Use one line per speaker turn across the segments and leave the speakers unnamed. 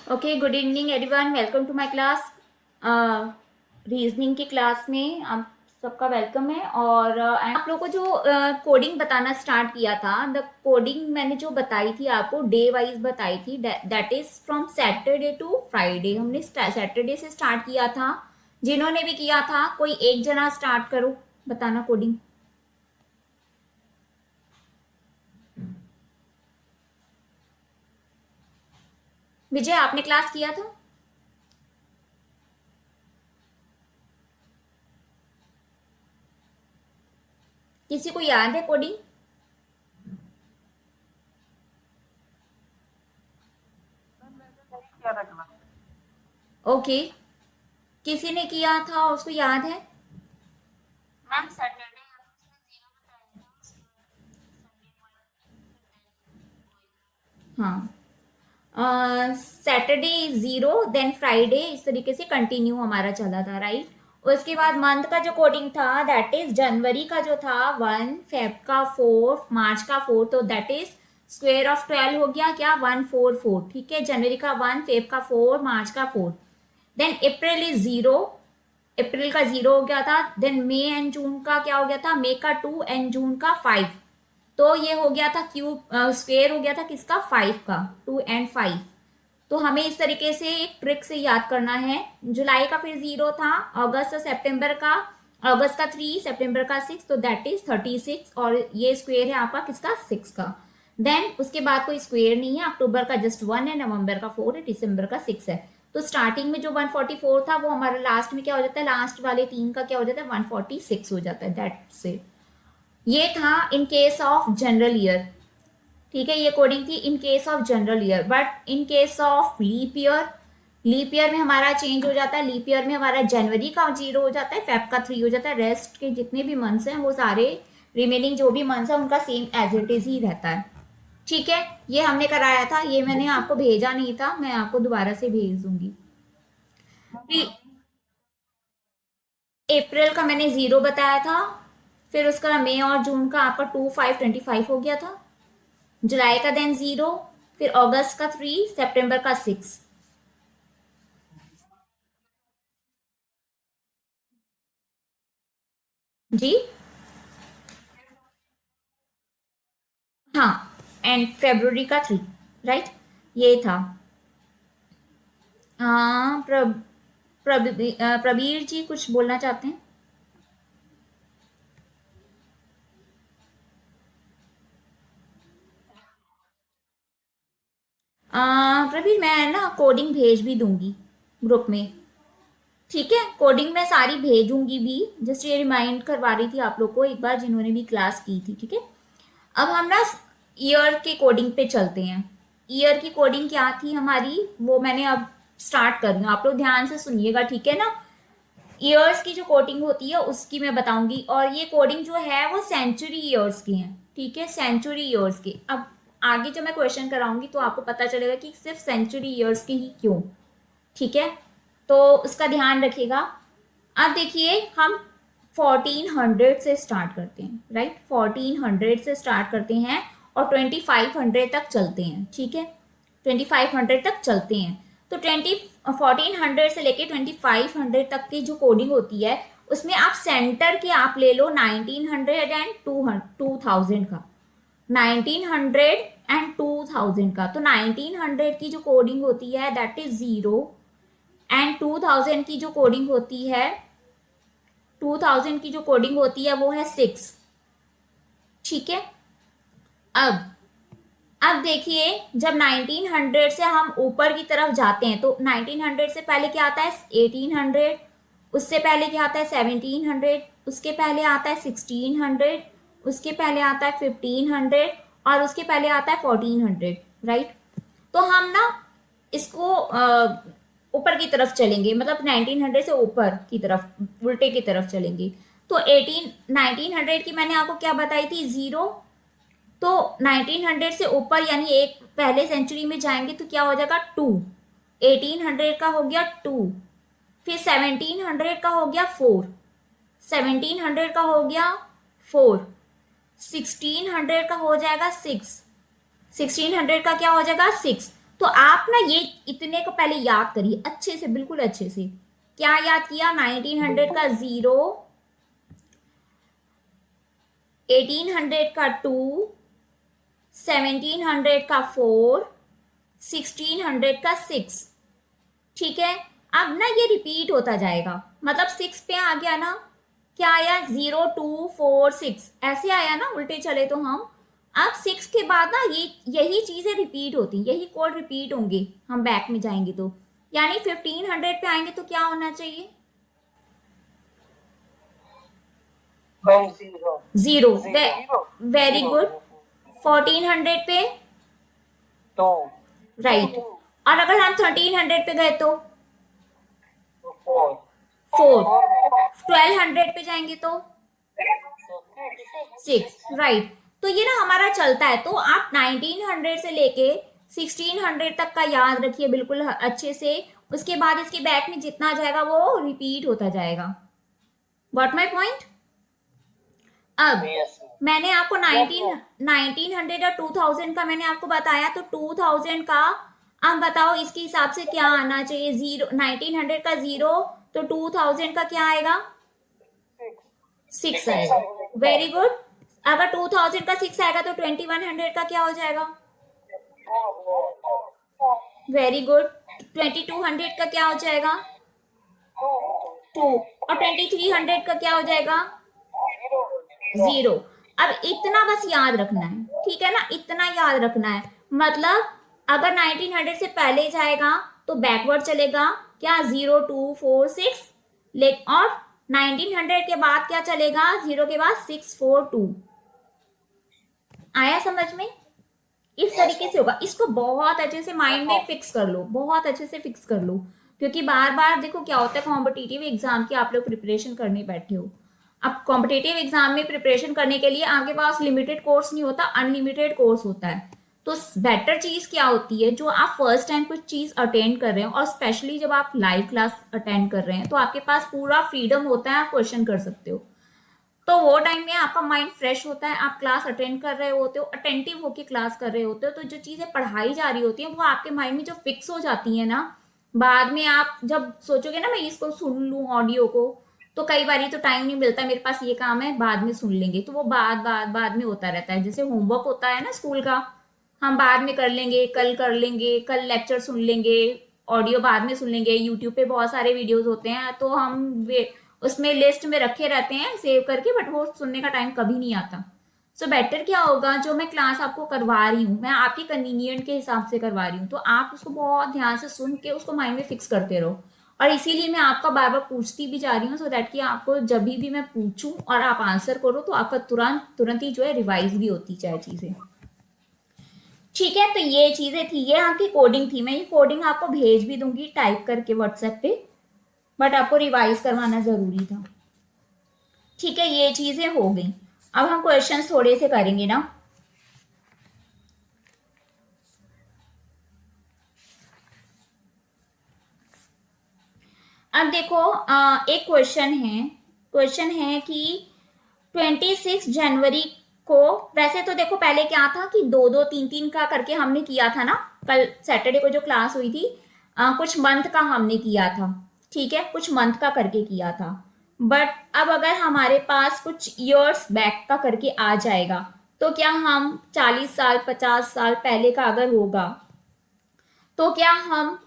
Okay, good evening everyone, welcome to my class. Reasoning की class में आप सबका वेलकम है। और आप लोगों को जो कोडिंग बताना स्टार्ट किया था, द कोडिंग मैंने जो बताई थी आपको डे वाइज बताई थी, that is from Saturday to Friday. हमने सैटरडे से स्टार्ट किया था। जिन्होंने भी किया था कोई एक जना स्टार्ट करो बताना कोडिंग। विजय, आपने क्लास किया था? किसी को याद है कोडिंग? ओके, किसी ने किया था उसको याद है?
मैम सैटरडे
हाँ, सैटरडे जीरो, देन फ्राइडे, इस तरीके से कंटिन्यू हमारा चला था, राइट। उसके बाद मंथ का जो कोडिंग था दैट इज जनवरी का जो था 1, फेब का 4, मार्च का 4, तो दैट इज स्क्वायर ऑफ 12 हो गया क्या, 144। ठीक है, जनवरी का 1, फेब का 4, मार्च का 4। देन अप्रैल इज जीरो, अप्रैल का 0 हो गया था। देन मई एंड जून का क्या हो गया था, मई का 2 एंड जून का 5। तो ये हो गया था क्यूब, स्क्वेयर हो गया था किसका, 5 का, 2 एंड 5। तो हमें इस तरीके से एक ट्रिक से याद करना है। जुलाई का फिर 0 था, अगस्त और सितंबर का, अगस्त का 3, सितंबर का 6, तो दैट इज 36। और ये स्क्वेयर है आपका किसका, 6 का। देन उसके बाद कोई स्क्वेयर नहीं है, अक्टूबर का जस्ट 1 है, नवंबर का 4 है, दिसंबर का 6 है। तो स्टार्टिंग में जो 144 था वो हमारा लास्ट में क्या हो जाता है, लास्ट वाले 3 का क्या हो जाता है, 146 हो जाता है। दैट से ये था in case of general year. ठीक है, ये कोडिंग थी in case of general year. But in case of leap year, leap year में हमारा चेंज हो जाता है। लीप ईयर में हमारा जनवरी का 0 हो जाता है, फेब का 3 हो जाता है। रेस्ट के जितने भी मंथ्स हैं वो सारे, रिमेनिंग जो भी मंथ्स है उनका सेम एज इट इज ही रहता है। ठीक है, ये हमने कराया था, ये मैंने आपको भेजा नहीं था, मैं आपको दोबारा से भेज दूंगी। अप्रैल का मैंने 0 बताया था, फिर उसका मई और जून का आपका 2, 5, 25 हो गया था। जुलाई का देन 0, फिर अगस्त का 3, सितंबर का 6। जी हाँ, एंड फेब्रुवरी का 3, राइट। ये था। प्रबीर जी कुछ बोलना चाहते हैं? प्रबीर, मैं ना कोडिंग भेज भी दूंगी ग्रुप में। ठीक है, कोडिंग मैं सारी भेजूंगी भी, जस्ट ये रिमाइंड करवा रही थी आप लोग को एक बार जिन्होंने भी क्लास की थी। ठीक है, अब हम ना ईयर के कोडिंग पे चलते हैं। ईयर की कोडिंग क्या थी हमारी, वो मैंने अब स्टार्ट कर रही हूँ, आप लोग ध्यान से सुनिएगा, ठीक है ना। ईयर्स की जो कोडिंग होती है उसकी मैं बताऊंगी, और ये कोडिंग जो है वो सेंचुरी ईयर्स की है। ठीक है, सेंचुरी ईयर्स की। अब आगे जब मैं क्वेश्चन कराऊंगी तो आपको पता चलेगा कि सिर्फ सेंचुरी ईयर्स की ही क्यों। ठीक है, तो उसका ध्यान रखिएगा। अब देखिए, हम 1400 से स्टार्ट करते हैं, राइट। 1400 से स्टार्ट करते हैं और 2500 तक चलते हैं। ठीक है, 2500 तक चलते हैं। तो 1400 से लेके 2500 तक की जो कोडिंग होती है उसमें आप सेंटर के आप ले लो 1900 एंड 2000 का, 1900 एंड 2000 का। तो 1900 की जो कोडिंग होती है दैट इज 0, एंड 2000 की जो कोडिंग होती है, 2000 की जो कोडिंग होती है वो है 6। ठीक है, अब अब देखिए, जब 1900 से हम ऊपर की तरफ जाते हैं तो 1900 से पहले क्या आता है, 1800, उससे पहले क्या आता है 1700, उसके पहले आता है 1600, उसके पहले आता है 1500, और उसके पहले आता है 1400, राइट। तो हम ना इसको ऊपर की तरफ चलेंगे, मतलब 1900 से ऊपर की तरफ, उल्टे की तरफ चलेंगे। तो 1900 की मैंने आपको क्या बताई थी, 0। तो 1900 से ऊपर यानी एक पहले सेंचुरी में जाएंगे तो क्या हो जाएगा, 2। 1800 का हो गया 2, फिर 1700 का हो गया 4, 1700 का हो गया 4, 1600 का हो जाएगा 6, 1600 का क्या हो जाएगा 6। तो आप ना ये इतने को पहले याद करिए अच्छे से, बिल्कुल अच्छे से। क्या याद किया? 1900 का 0, 1800 का 2, 1700 का 4, 1600 का 6। ठीक है, अब ना ये रिपीट होता जाएगा, मतलब 6 पे आ गया ना, क्या आया? 0 2 4 6 ऐसे आया ना, उल्टे चले तो हम। अब 6 के बाद ना ये यही चीजें रिपीट होती, यही कोड रिपीट होंगे, हम बैक में जाएंगे तो, यानी 1500 पे आएंगे तो क्या होना चाहिए? 0। Very good. 1400 पे? राइट। और अगर हम 1300 पे गए तो 4। 1200 पे जाएंगे तो 6। राइट। तो ये ना हमारा चलता है, तो आप 1900 से लेके 1600 तक का याद रखिए बिल्कुल अच्छे से। उसके बाद इसके बैक में जितना जाएगा वो रिपीट होता जाएगा। Got my point? अब मैंने आपको 1900 और 2000 का मैंने आपको बताया, तो 2000 का अब बताओ इसके हिसाब से क्या आना चाहिए? 1900 का 0, तो 2000 का क्या आएगा? 6 आएगा। Very good. अगर 2000 का 6 आएगा तो 2100 का क्या हो जाएगा? Very good. 2200 का क्या हो जाएगा? 2। और 2300 का क्या हो जाएगा? 0। अब इतना बस याद रखना है, ठीक है ना, इतना याद रखना है। मतलब अगर 1900 से पहले जाएगा तो बैकवर्ड चलेगा, क्या? 0 2 4 6। और 1900 के बाद क्या चलेगा? 0 के बाद 6 4 2। आया समझ में? इस तरीके से होगा। इसको बहुत अच्छे से माइंड में फिक्स कर लो, बहुत अच्छे से फिक्स कर लो, क्योंकि बार बार देखो क्या होता है, कॉम्पिटिटिव एग्जाम की आप लोग प्रिपरेशन करने बैठे हो। अब कॉम्पिटिटिव एग्जाम में प्रिपरेशन करने के लिए आपके पास लिमिटेड कोर्स नहीं होता, अनलिमिटेड कोर्स होता है। तो बेटर चीज क्या होती है, जो आप फर्स्ट टाइम कुछ चीज अटेंड कर रहे हो, और स्पेशली जब आप लाइव क्लास अटेंड कर रहे हैं, तो आपके पास पूरा फ्रीडम होता है, आप क्वेश्चन कर सकते हो। तो वो टाइम में आपका माइंड फ्रेश होता है, आप क्लास अटेंड कर रहे होते हो, अटेंटिव होकर क्लास कर रहे होते हो, तो जो चीजें पढ़ाई जा रही होती है वो आपके माइंड में जो फिक्स हो जाती है ना, बाद में आप जब सोचोगे ना मैं इसको सुन लूं ऑडियो को, तो कई बार तो टाइम नहीं मिलता, मेरे पास ये काम है, बाद में सुन लेंगे, तो वो बाद में होता रहता है। जैसे होमवर्क होता है ना स्कूल का, हम बाद में कर लेंगे, कल कर लेंगे, कल लेक्चर सुन लेंगे, ऑडियो बाद में सुन लेंगे, यूट्यूब पे बहुत सारे वीडियोस होते हैं, तो हम उसमें लिस्ट में रखे रहते हैं सेव करके, बट वो सुनने का टाइम कभी नहीं आता। सो बेटर क्या होगा, जो मैं क्लास आपको करवा रही हूँ, मैं आपके कन्वीनियंट के हिसाब से करवा रही हूँ, तो आप उसको बहुत ध्यान से सुन के उसको माइंड में फिक्स करते रहो। और इसीलिए मैं आपका बार बार पूछती भी जा रही हूँ, सो दैट कि आपको जब भी मैं पूछूं और आप आंसर करो, तो आपका तुरंत तुरंत ही जो है रिवाइज भी होती चाहे चीजें। ठीक है, तो ये चीजें थी, ये आपकी कोडिंग थी। मैं ये कोडिंग आपको भेज भी दूंगी टाइप करके व्हाट्सएप पे, बट आपको रिवाइज करवाना जरूरी था। ठीक है, ये चीजें हो गई। अब हम क्वेश्चंस थोड़े से करेंगे ना। अब देखो एक क्वेश्चन है कि 26 जनवरी को, वैसे तो देखो पहले क्या था कि 2 2 3 3 का करके हमने किया था ना, कल सैटरडे को जो क्लास हुई थी, कुछ मंथ का हमने किया था, ठीक है, कुछ मंथ का करके किया था। बट अब अगर हमारे पास कुछ ईयर्स बैक का करके आ जाएगा, तो क्या हम 40 साल 50 साल पहले का अगर होगा, तो क्या हम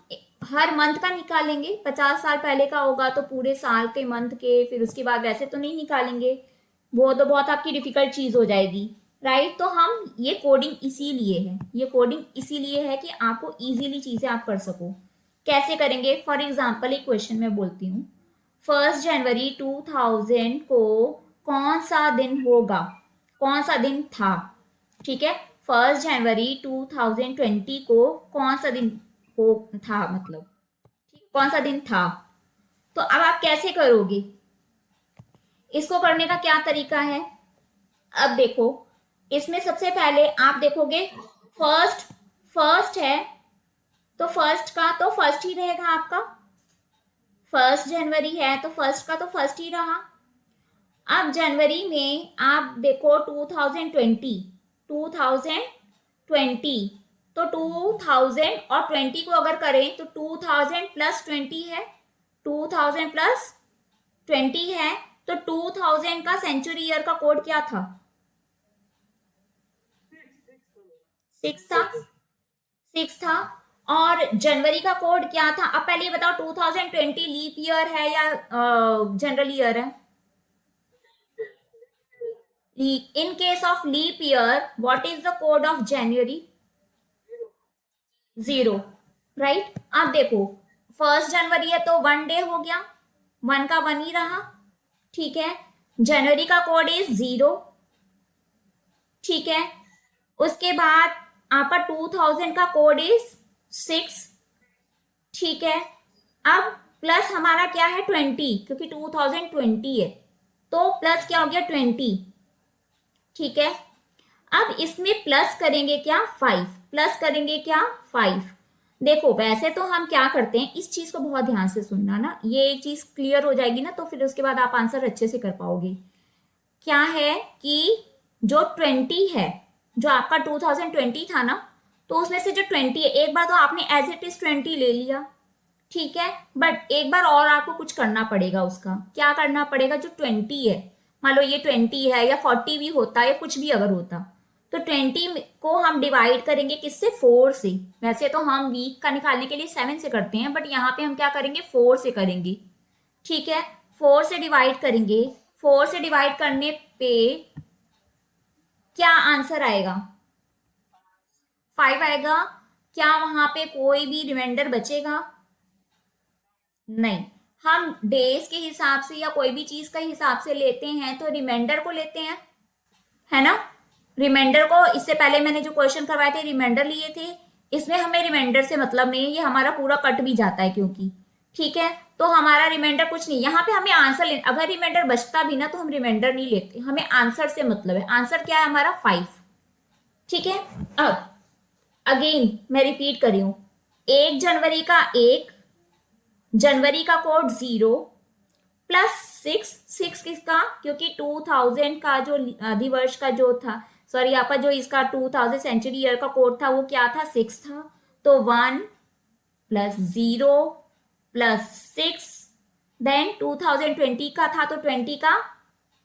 हर मंथ का निकालेंगे? 50 साल पहले का होगा तो पूरे साल के मंथ के, फिर उसके बाद वैसे तो नहीं निकालेंगे, वो तो बहुत आपकी डिफिकल्ट चीज हो जाएगी, राइट? तो हम ये कोडिंग इसीलिए है, ये कोडिंग इसीलिए है कि आपको इजीली चीजें आप कर सको। कैसे करेंगे? फॉर एग्जाम्पल एक क्वेश्चन में बोलती हूँ, 1 जनवरी 2000 को कौन सा दिन होगा, कौन सा दिन था? ठीक है, 1 जनवरी 2020 को कौन सा दिन हो था, मतलब ठीक, कौन सा दिन था? तो अब आप कैसे करोगे इसको? करने का क्या तरीका है? अब देखो, इसमें सबसे पहले आप देखोगे, फर्स्ट फर्स्ट है, तो फर्स्ट का तो फर्स्ट ही रहेगा आपका। 1 जनवरी है तो फर्स्ट का तो फर्स्ट ही रहा। अब जनवरी में आप देखो 2020, 2020 तो 2000 और 20 को अगर करें तो 2000 प्लस 20 है, 2000 प्लस 20 है, तो 2000 का सेंचुरी ईयर का कोड क्या था? 6 था, 6 था। और जनवरी का कोड क्या था? अब पहले ये बताओ, 2020 लीप ईयर है या जनरल ईयर है? In case of leap year what is the code of January? 0, right. अब देखो, 1 जनवरी है तो 1 डे हो गया, 1 का 1 ही रहा, ठीक है। जनवरी का कोड इज 0, ठीक है। उसके बाद आपका 2000 का कोड इज 6, ठीक है। अब प्लस हमारा क्या है? 20, क्योंकि 2020 है, तो प्लस क्या हो गया? 20, ठीक है। अब इसमें प्लस करेंगे क्या? 5, प्लस करेंगे क्या? 5। देखो वैसे तो हम क्या करते हैं, इस चीज को बहुत ध्यान से सुनना ना, ये एक चीज क्लियर हो जाएगी ना तो फिर उसके बाद आप आंसर अच्छे से कर पाओगे। क्या है कि जो 20 है, जो आपका 2020 था ना, तो उसमें से जो 20 है, एक बार तो आपने एज इट इज 20 ले लिया, ठीक है। बट एक बार और आपको कुछ करना पड़ेगा, उसका क्या करना पड़ेगा? जो 20 है, मान लो ये 20 है या 40 भी होता या कुछ भी अगर होता, तो 20 को हम डिवाइड करेंगे किससे? 4 से। वैसे तो हम वीक का निकालने के लिए 7 से करते हैं, बट यहाँ पे हम क्या करेंगे? 4 से करेंगे, ठीक है। 4 से डिवाइड करेंगे, 4 से डिवाइड करने पे क्या आंसर आएगा? 5 आएगा। क्या वहां पे कोई भी रिमाइंडर बचेगा? नहीं। हम डेज के हिसाब से या कोई भी चीज का हिसाब से लेते हैं तो रिमाइंडर को लेते हैं, है ना। रिमाइंडर को, इससे पहले मैंने जो क्वेश्चन करवाए थे रिमाइंडर लिए थे, इसमें हमें रिमाइंडर से मतलब नहीं है, ये हमारा पूरा कट भी जाता है क्योंकि, ठीक है। तो हमारा रिमाइंडर कुछ नहीं, यहाँ पे हमें आंसर ले, अगर रिमाइंडर बचता भी ना तो हम रिमाइंडर नहीं लेते, हमें आंसर से मतलब है। आंसर क्या है हमारा? 5, ठीक है। अब अगेन मैं रिपीट कर रही हूं, 1 जनवरी का 1, जनवरी का कोड 0, प्लस 6 किसका? क्योंकि 2000 का जो अधिवर्ष का जो था, सॉरी आपका जो इसका 2000 सेंचुरी ईयर का कोड था वो क्या था? 6 था। तो 1 प्लस 0 प्लस 6, देन 2020 का था तो 20 का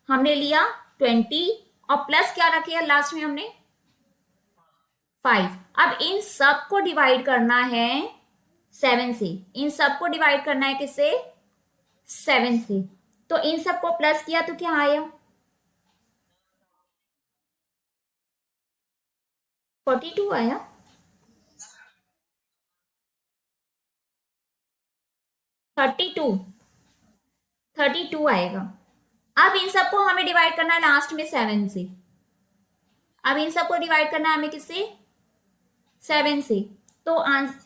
हमने लिया 20, और प्लस क्या रखे लास्ट में हमने? 5। अब इन सब को डिवाइड करना है 7 से, इन सब को डिवाइड करना है किससे? 7 से। तो इन सब को प्लस किया तो क्या आया? 42 आया। 32, 32 आएगा। अब इन सबको हमें डिवाइड करना है लास्ट में 7 से। अब इन सबको डिवाइड करना है हमें किससे? 7 से। तो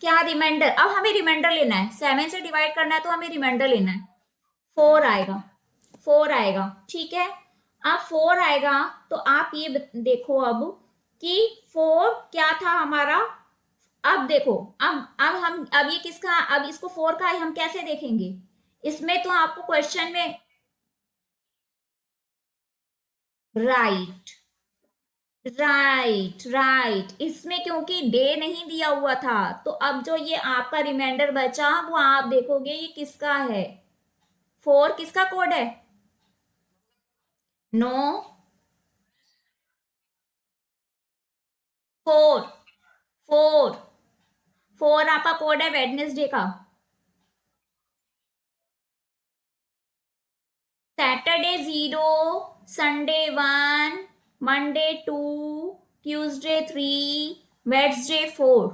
क्या रिमाइंडर? अब हमें रिमाइंडर लेना है, 7 से डिवाइड करना है तो हमें रिमाइंडर लेना है। 4 आएगा, 4 आएगा, ठीक है। अब 4 आएगा तो आप ये देखो अब कि 4 क्या था हमारा। अब देखो, अब ये किसका? अब इसको 4 का हम कैसे देखेंगे? इसमें तो आपको क्वेश्चन में, राइट, राइट, राइट, इसमें क्योंकि डे नहीं दिया हुआ था, तो अब जो ये आपका रिमाइंडर बचा वो आप देखोगे ये किसका है? 4 किसका कोड है? नो, 4, 4, 4 आपका कोड है वेडनेसडे का। Saturday 0, Sunday 1, Monday 2, Tuesday 3, Wednesday 4।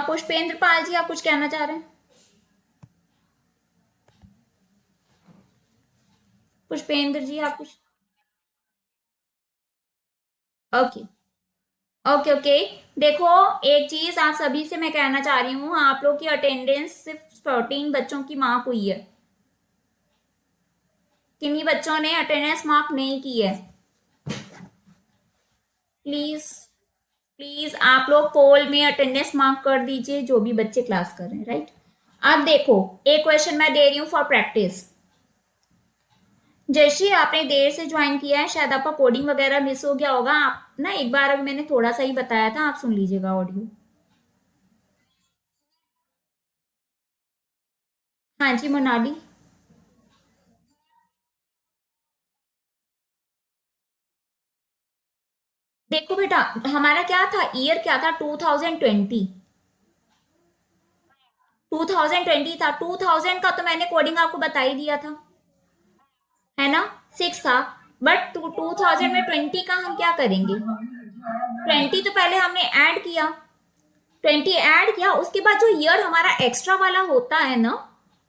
Pushpendra Pal ji, आप कुछ कहना चाह रहे हैं? पुष्पेंद्र जी आप कुछ? Okay, okay, okay. देखो, एक चीज आप सभी से मैं कहना चाह रही हूँ, आप लोग की अटेंडेंस सिर्फ 14 बच्चों की मार्क हुई है। किन्हीं बच्चों ने अटेंडेंस मार्क नहीं की है? प्लीज, प्लीज आप लोग पोल में अटेंडेंस मार्क कर दीजिए, जो भी बच्चे क्लास कर रहे हैं, राइट। अब देखो, एक क्वेश्चन मैं दे रही हूँ फॉर प्रैक्टिस। जैसे आपने देर से ज्वाइन किया है, शायद आपका कोडिंग वगैरह मिस हो गया होगा। आप ना एक बार अभी मैंने थोड़ा सा ही बताया था, आप सुन लीजिएगा ऑडियो। हाँ जी मोनाली। देखो बेटा, हमारा क्या था, ईयर क्या था, 2020। 2020 था, 2000 का तो मैंने कोडिंग आपको बता ही दिया था, है ना, 6 था। बट 2000 में 20 का हम क्या करेंगे, 20 तो पहले हमने ऐड किया, 20 ऐड किया, उसके बाद जो ईयर हमारा एक्स्ट्रा वाला होता है ना,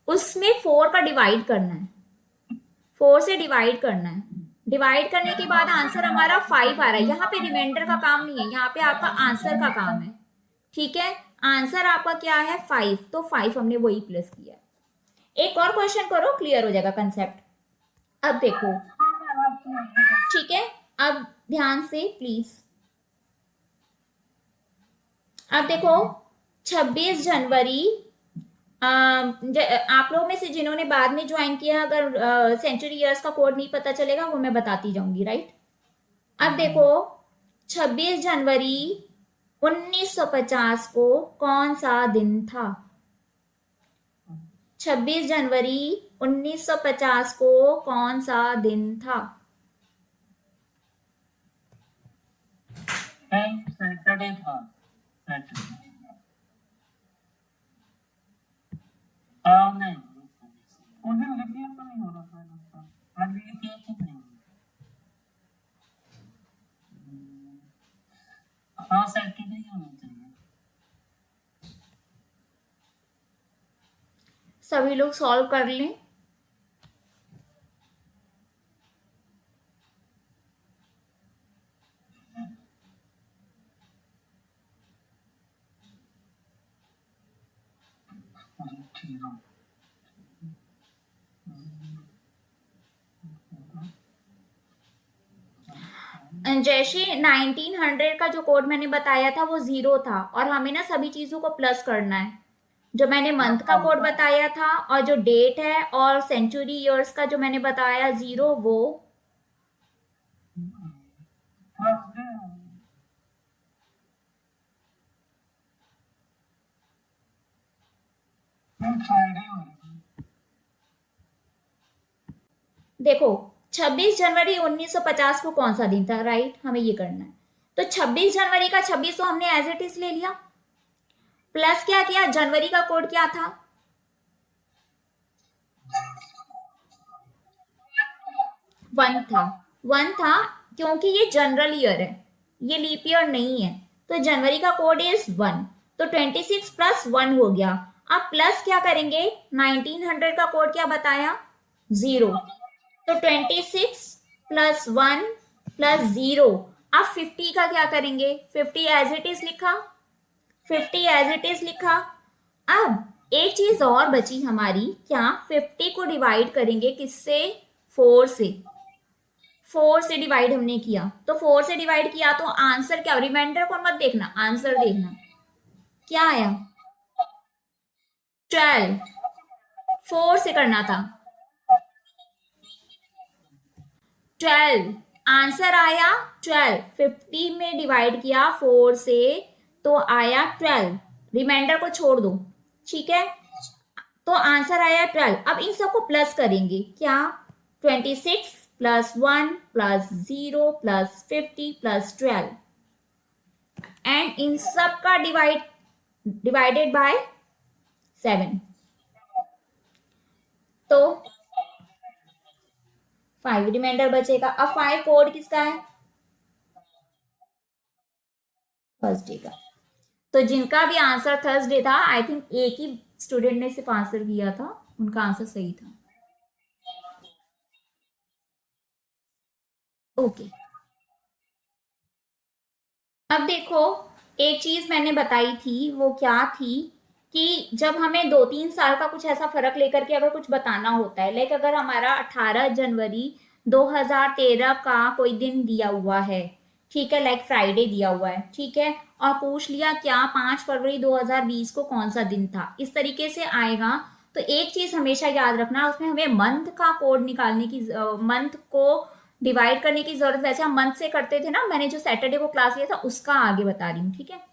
उसमें 4 का डिवाइड करना है, 4 से डिवाइड करना है। डिवाइड करने के बाद आंसर हमारा 5 आ रहा है। यहाँ पे रिमाइंडर का काम नहीं है, यहाँ पे आपका आंसर का काम है। ठीक है, आंसर आपका क्या है, 5, तो 5 हमने वही प्लस किया। एक और क्वेश्चन करो, क्लियर हो जाएगा कंसेप्ट। अब देखो, ठीक है, अब ध्यान से प्लीज। अब देखो, 26 जनवरी, आप लोग में से जिन्होंने बाद में ज्वाइन किया, अगर सेंचुरी ईयर्स का कोड नहीं पता चलेगा वो मैं बताती जाऊंगी, राइट। अब देखो, 26 जनवरी 1950 को कौन सा दिन था, 26 जनवरी 1950 को कौन सा दिन था।
सैटरडे था। सैटरडे नहीं, उस दिन लिख दिया तो नहीं हो रहा था लगता। आज लिख दिया तो नहीं। हाँ सैटरडे ही होना चाहिए।
सभी लोग सॉल्व कर लें।
ठीक है।
जैसे 1900 का जो कोड मैंने बताया था वो 0 था, और हमें ना सभी चीजों को प्लस करना है। जो मैंने मंथ का कोड बताया था, और जो डेट है, और सेंचुरी ईयर्स का जो मैंने बताया 0, वो
थर्सडे फ्राइडे हो रही।
देखो, 26 जनवरी 1950 को कौन सा दिन था, राइट, हमें ये करना है। तो 26 जनवरी का 26 तो हमने एज इट इज ले लिया, प्लस क्या किया, जनवरी का कोड क्या था, 1 था। 1 था, क्योंकि ये जनरल ईयर है, ये लीप ईयर नहीं है, तो जनवरी का कोड इज 1। तो 26 प्लस 1 हो गया। अब प्लस क्या करेंगे, 1900 का कोड क्या बताया, 0। तो 26 प्लस 1 प्लस 0। अब 50 का क्या करेंगे, 50 एज इट इज लिखा, 50 एज इट इज लिखा। अब एक चीज और बची हमारी, क्या 50 को डिवाइड करेंगे किससे, 4 से। 4 से डिवाइड हमने किया, तो 4 से डिवाइड किया तो आंसर क्या, रिमाइंडर को मत देखना, आंसर देखना क्या आया, 12। 4 से करना था, 12 आंसर आया, 12। 50 में डिवाइड किया 4 से, तो आया 12। रिमाइंडर को छोड़ दो, ठीक है, तो आंसर आया 12। अब इन सबको प्लस करेंगे, क्या, 26 plus 1 plus 0 plus 50 plus 12, and in सब का डिवाइडेड बाय 7, तो 5 रिमाइंडर बचेगा। अब 5 कोड किसका है, थर्सडे का। तो जिनका भी आंसर थर्सडे था, आई थिंक एक ही स्टूडेंट ने सिर्फ आंसर किया था, उनका आंसर सही था। ओके, अब देखो, एक चीज मैंने बताई थी, वो क्या थी, कि जब हमें 2-3 साल का कुछ ऐसा फर्क लेकर के अगर कुछ बताना होता है, लाइक अगर हमारा 18 जनवरी 2013 का कोई दिन दिया हुआ है, ठीक है, लाइक फ्राइडे दिया हुआ है, ठीक है, और पूछ लिया क्या 5 फरवरी 2020 को कौन सा दिन था, इस तरीके से आएगा। तो एक चीज हमेशा याद रखना, उसमें हमें मंथ का कोड निकालने की, मंथ को डिवाइड करने की जरूरत, वैसे हम मंथ से करते थे ना, मैंने जो सैटरडे को क्लास लिया था उसका आगे बता रही हूँ, ठीक है।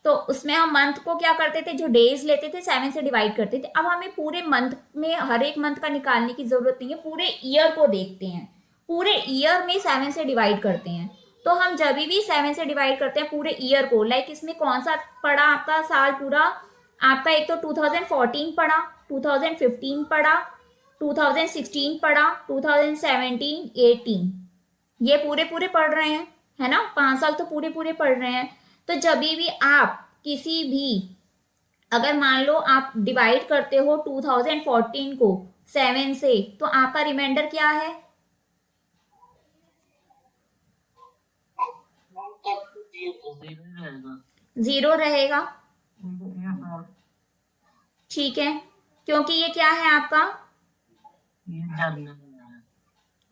तो उसमें हम मंथ को क्या करते थे, जो डेज लेते थे 7 से डिवाइड करते थे। अब हमें पूरे मंथ में हर एक मंथ का निकालने की जरूरत नहीं है, पूरे ईयर को देखते हैं, पूरे ईयर में 7 से डिवाइड करते हैं। तो हम जब भी 7 से डिवाइड करते हैं पूरे ईयर को, लाइक इसमें कौन सा पड़ा आपका साल पूरा, आपका एक तो 2014 पड़ा, 2015 पड़ा, 2016 पड़ा, 2017, 18, ये पूरे पूरे पढ़ रहे हैं, है ना, 5 साल तो पूरे पूरे पढ़ रहे हैं। तो जब भी आप किसी भी, अगर मान लो आप डिवाइड करते हो 2014 को 7 से, तो आपका रिमाइंडर क्या है, जीरो रहेगा, ठीक है, क्योंकि ये क्या है आपका,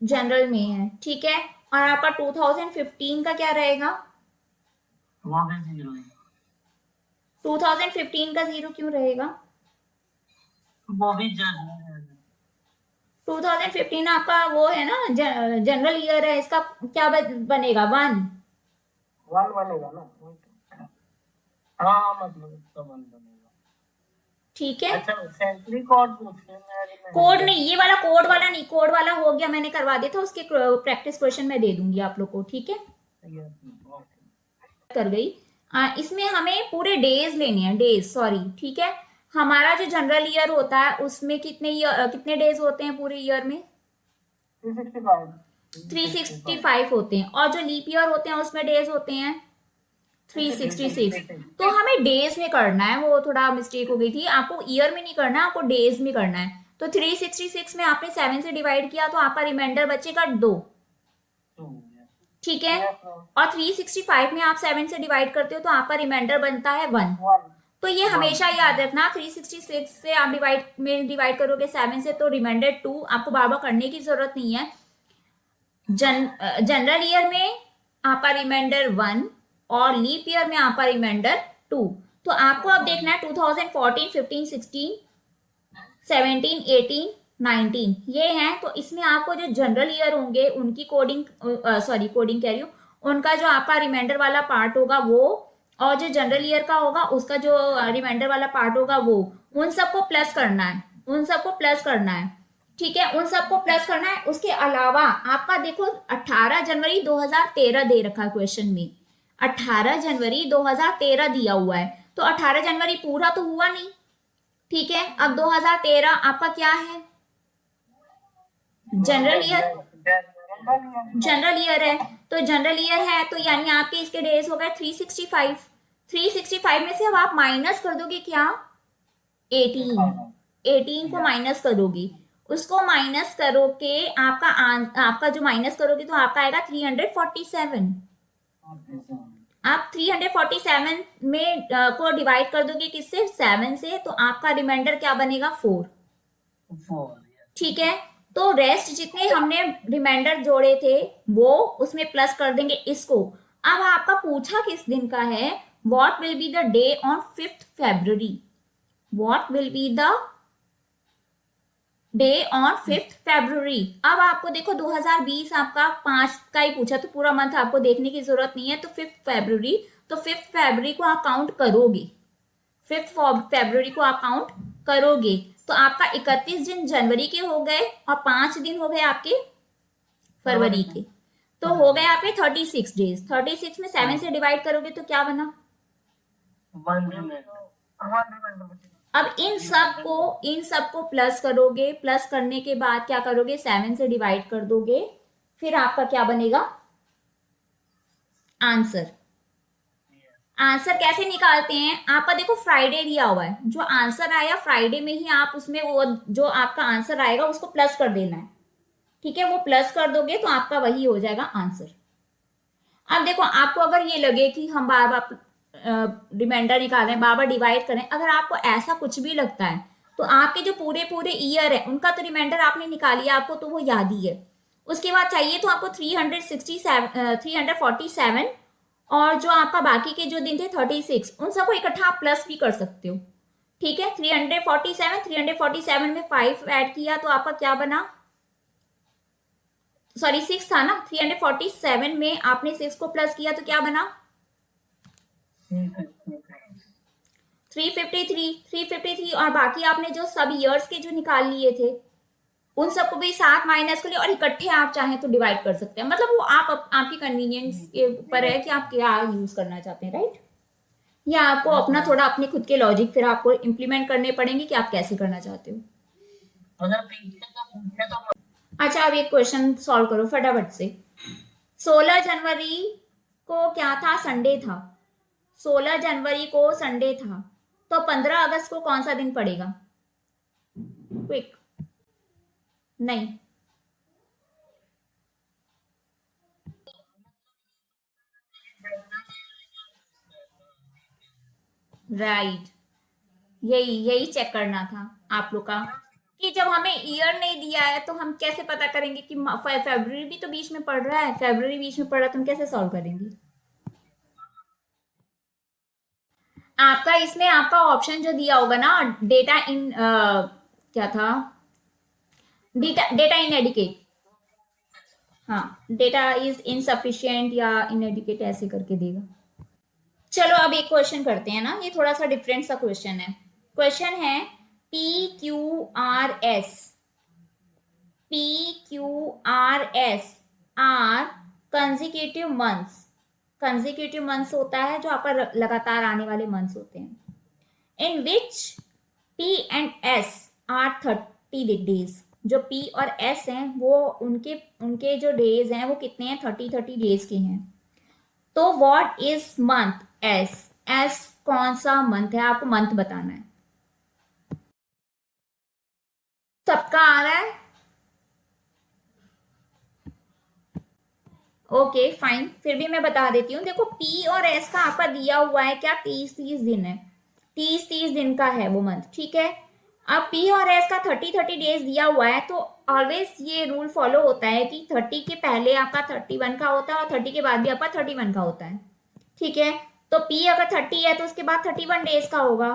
जनरल में है, ठीक है। और आपका 2015 का क्या रहेगा, 2015 का जीरो क्यों रहेगा,
वो भी जनरल
2015 आपका वो है ना, जनरल ईयर है, इसका क्या बनेगा, 1।
वन बनेगा ना। हाँ मतलब इसका वन बनेगा,
ठीक है।
अच्छा सेंट्री कोड पूछे मैं,
कोड नहीं, ये वाला कोड वाला नहीं, कोड वाला हो गया, मैंने करवा दिया था, उसके प्रैक्टिस क्वेश्चन मैं दे दूंगी आप लोग को, ठीक है। कर गई। इसमें हमें पूरे डेज लेने हैं, डेज सॉरी, ठीक है। हमारा जो जनरल ईयर होता है उसमें कितने डेज होते हैं पूरे ईयर में, 365 होते हैं, और जो लीप ईयर होते हैं उसमें डेज होते हैं 366। तो हमें डेज में करना है, वो थोड़ा मिस्टेक हो गई थी, आपको ईयर में नहीं करना, आपको डेज में करना है। तो 366 में आपने 7 से डिवाइड किया तो आपका रिमाइंडर बचेगा 2, ठीक है। और 365 में आप 7 से डिवाइड करते हो तो आपका रिमाइंडर बनता है 1। तो ये हमेशा याद रखना, 366 से आप डिवाइड करोगे 7 से तो रिमाइंडर 2, आपको बार बार करने की जरूरत नहीं है। जनरल ईयर में आपका रिमाइंडर 1 और लीप ईयर में आपका रिमाइंडर 2। तो आपको अब देखना है 2014, 15, 16, 17, 18, 19 ये हैं। तो इसमें आपको जो जनरल ईयर होंगे उनकी कोडिंग कोडिंग कह रही हूँ, उनका जो आपका रिमाइंडर वाला पार्ट होगा वो, और जो जनरल ईयर का होगा उसका जो रिमाइंडर वाला पार्ट होगा वो, उन सबको प्लस करना है, उन सबको प्लस करना है, ठीक है, उन सबको प्लस करना है। उसके अलावा आपका देखो 18 जनवरी 2013 दे रखा है क्वेश्चन में, 18 जनवरी 2013 दिया हुआ है, तो 18 जनवरी पूरा तो हुआ नहीं, ठीक है। अब 2013 आपका क्या है, जनरल ईयर, जनरल ईयर है, तो जनरल ईयर है तो यानी आपके इसके डेज हो गए 365। 365 में से अब आप माइनस कर दोगे क्या, 18 को माइनस करोगे, उसको माइनस करोगे, आपका जो माइनस करोगे तो आपका आएगा 347। आप 347 में को डिवाइड कर दोगे किससे, 7 से, तो आपका रिमाइंडर क्या बनेगा, 4, ठीक है। तो रेस्ट जितने हमने रिमाइंडर जोड़े थे वो उसमें प्लस कर देंगे इसको। अब आपका पूछा किस दिन का है, what will be the day on 5th February, what will be the day on 5th February। अब आपको देखो 2020 आपका 5 का ही पूछा, तो पूरा मंथ आपको देखने की जरूरत नहीं है, तो 5th February, तो 5th February को आप काउंट करोगे, 5th February को आप काउंट करोगे, तो आपका 31 दिन जनवरी के हो गए और 5 दिन हो गए आपके फरवरी के, तो हो गए आपके 36 डेज। 36 में 7 से डिवाइड करोगे तो क्या बना,
1।
अब इन सबको प्लस करोगे, प्लस करने के बाद क्या करोगे, 7 से डिवाइड कर दोगे, फिर आपका क्या बनेगा, आंसर। आंसर कैसे निकालते हैं, आपका देखो फ्राइडे दिया हुआ है, जो आंसर आया फ्राइडे में ही आप उसमें वो जो आपका आंसर आएगा उसको प्लस कर देना है, ठीक है, वो प्लस कर दोगे तो आपका वही हो जाएगा आंसर। अब देखो आपको अगर ये लगे कि हम बार बार रिमाइंडर निकालें, बार बार डिवाइड करें, अगर आपको ऐसा कुछ भी लगता है तो आपके जो पूरे पूरे ईयर है उनका तो रिमाइंडर आपने निकाली है, आपको तो वो याद ही है। उसके बाद चाहिए तो आपको 347 और जो आपका बाकी के जो दिन थे 36, उन सबको इकट्ठा आप प्लस भी कर सकते हो, ठीक है, 347 में 5 ऐड किया तो आपका क्या बना, सॉरी 6 था ना, 347 में आपने 6 को प्लस किया तो क्या बना, 353 और बाकी आपने जो सब ईयर्स के जो निकाल लिए थे उन सबको भी साथ माइनस कर लिया और इकट्ठे आप चाहें तो डिवाइड कर सकते हैं, मतलब वो आपकी कन्वीनियंस के ऊपर है कि आप क्या यूज करना चाहते हैं, राइट। या आपको अपना थोड़ा अपने खुद के लॉजिक फिर आपको इम्प्लीमेंट करने पड़ेंगे कि आप कैसे करना चाहते हो।
अगर पीछे का पूछे तो
अच्छा, अब एक क्वेश्चन सॉल्व करो फटाफट से। 16 जनवरी को क्या था, संडे था। 16 जनवरी को संडे था, तो 15 अगस्त को कौन सा दिन पड़ेगा, क्विक। नहीं, राइट, यही यही चेक करना था आप लोग का कि जब हमें ईयर नहीं दिया है तो हम कैसे पता करेंगे कि फरवरी भी तो बीच में पड़ रहा है, फरवरी बीच में पड़ रहा है तो हम कैसे सॉल्व करेंगे। आपका इसमें आपका ऑप्शन जो दिया होगा ना, डेटा इन क्या था, डेटा डेटा इनएडिकेट, हाँ, डेटा इज इनसफिशिएंट या इनएडिकेट ऐसे करके देगा। चलो अब एक क्वेश्चन करते हैं ना, ये थोड़ा सा डिफरेंट सा क्वेश्चन है। क्वेश्चन है PQRS, PQRS are consecutive months, consecutive months होता है जो आपका लगातार आने वाले मंथ्स होते हैं, in which P and S are 30 days. जो P और S हैं वो उनके उनके जो डेज हैं वो कितने हैं, 30 डेज के हैं। तो what is month S, S कौन सा मंथ है, आपको मंथ बताना है। सबका आ रहा है, ओके फाइन, फिर भी मैं बता देती हूँ। देखो P और S का आपका दिया हुआ है क्या, 30 दिन है, 30 दिन का है वो मंथ, ठीक है। अब P और S का 30 डेज दिया हुआ है तो ऑलवेज ये रूल फॉलो होता है कि 30 के पहले आपका 31 का होता है और 30 के बाद भी आपका 31 का होता है, ठीक है। तो P अगर 30 है तो उसके बाद 31 डेज का होगा,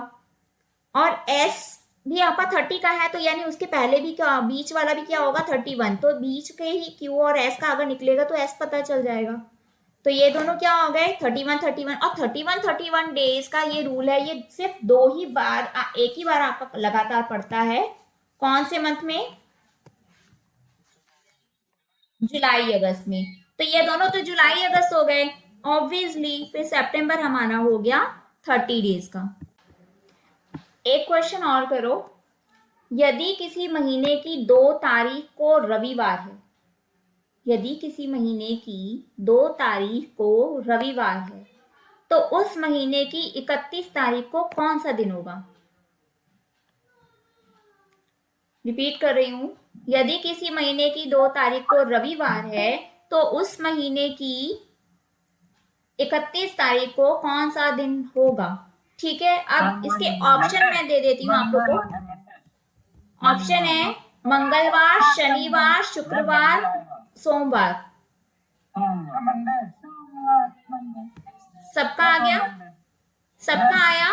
और S भी आपका 30 का है तो यानी उसके पहले भी क्या, बीच वाला भी क्या होगा 31, तो बीच के ही Q और S का अगर निकलेगा तो S पता चल जाएगा। तो ये दोनों क्या हो गए 31 और 31 डेज का ये रूल है, ये सिर्फ दो ही बार, एक ही बार आपका लगातार पड़ता है, कौन से मंथ में, जुलाई अगस्त में। तो ये दोनों तो जुलाई अगस्त हो गए ऑब्वियसली, फिर सितंबर हमारा हो गया 30 डेज का। एक क्वेश्चन और करो, यदि किसी महीने की 2 तारीख को रविवार है, यदि किसी महीने की 2 तारीख को रविवार है तो उस महीने की 31 तारीख को कौन सा दिन होगा। रिपीट कर रही हूं, यदि किसी महीने की 2 तारीख को रविवार है तो उस महीने की 31 तारीख को कौन सा दिन होगा, ठीक है। अब इसके ऑप्शन मैं दे देती हूँ आप लोग को। ऑप्शन है मंगलवार, शनिवार, शुक्रवार, सोमवार। सबका आ गया, सबका आया,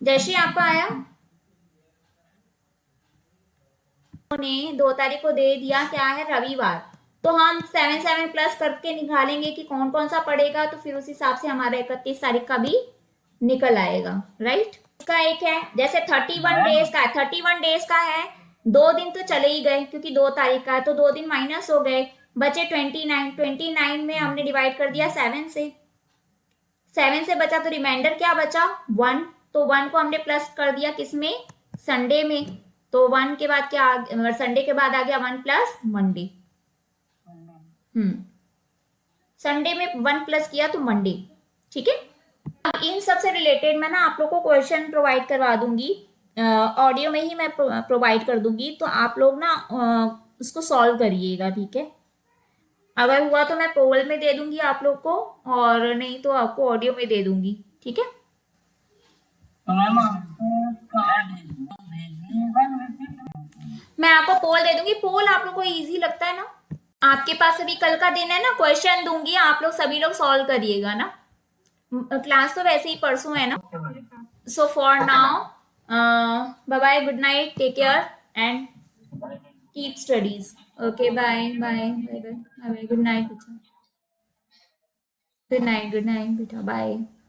जैसे आपका आया ने 2 तारीख को दे दिया क्या है, रविवार, तो हम 7 प्लस करके निकालेंगे कि कौन कौन सा पड़ेगा, तो फिर उस हिसाब से हमारा 31 तारीख का भी निकल आएगा, राइट। इसका एक है जैसे 31 डेज का है, 31 डेज का है, 2 दिन तो चले ही गए क्योंकि 2 तारीख का है, तो 2 दिन माइनस हो गए, बचे 29 में हमने डिवाइड कर दिया 7 से, 7 से बचा तो रिमाइंडर क्या बचा 1, तो 1 को हमने प्लस कर दिया किसमें, संडे में, तो 1 के बाद क्या, संडे के बाद आ गया 1 प्लस मंडे, संडे में 1 प्लस किया तो मंडे, ठीक है। अब इन सब से रिलेटेड मैं ना आप लोग को क्वेश्चन प्रोवाइड करवा दूंगी, ऑडियो में ही मैं प्रोवाइड कर दूंगी, तो आप लोग ना उसको सॉल्व करिएगा, ठीक है। अगर हुआ तो मैं पोल में दे दूंगी आप लोग को, और नहीं तो आपको ऑडियो में दे दूंगी, ठीक है। मैं आपको पोल दे दूंगी, पोल आप लोग को इजी लगता है ना, आपके पास अभी कल का दिन है ना, क्वेश्चन दूंगी आप लोग सभी लोग सॉल्व करिएगा ना, क्लास तो वैसे ही परसों है ना.
Okay madam.
So for now, bye bye, good night, take care, and keep studies. Okay, bye, bye, bye, bye, bye, bye. Good night, beta. Good night, beta. Bye.